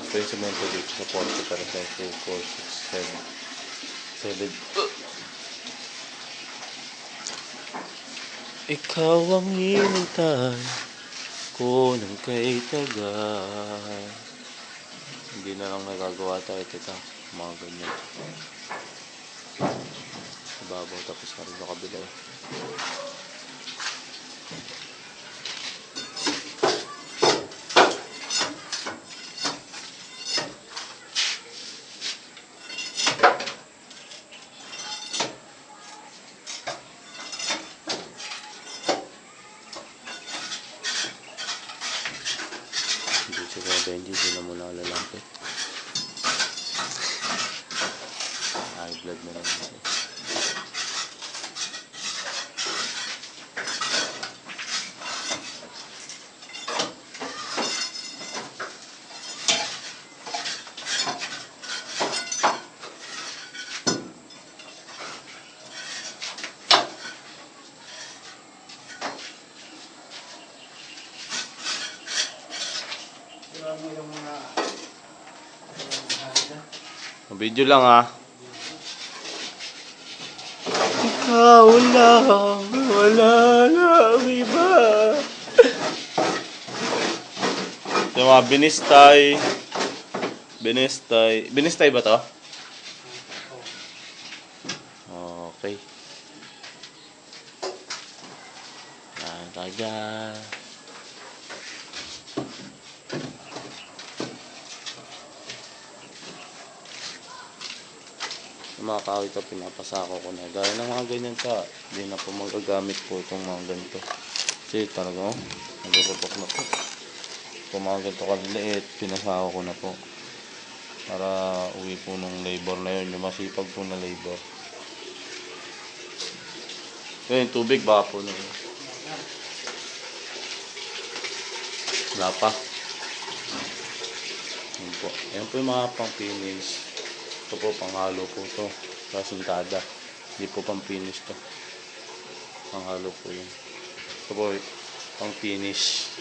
pa yung semento dito sa Porto para sa 2, 4, 6, 7. Ikaw ang hinintay ko ng kay tagal. Hindi na lang nagagawa tayo tita. Mga ganyan. Ibabaw tapos na rin sa kabila. Hindi na muna lalapit. High blood na naman siya. Video lang Ikaw lang, wala na iba. Yung mga binistay. Binistay ba to? Okay. Yan, taga. Yung mga kahoy ito, pinapasako ko na. Gaya ng mga ganyan ka, hindi na po magagamit po itong mga ganito. Kasi talaga, nagrutok na po. Kung mga ganito kaliliit, pinasako ko na po. Para uwi po ng labor na yun, yung masipag po na labor. Yung tubig, baka po na yun. Wala pa. Yan po. Yan po yung mga pang-finish. Ito po, panghalo po ito. Kasintada. Hindi po pang-finish to. Panghalo po yun. Ito po, pang-finish.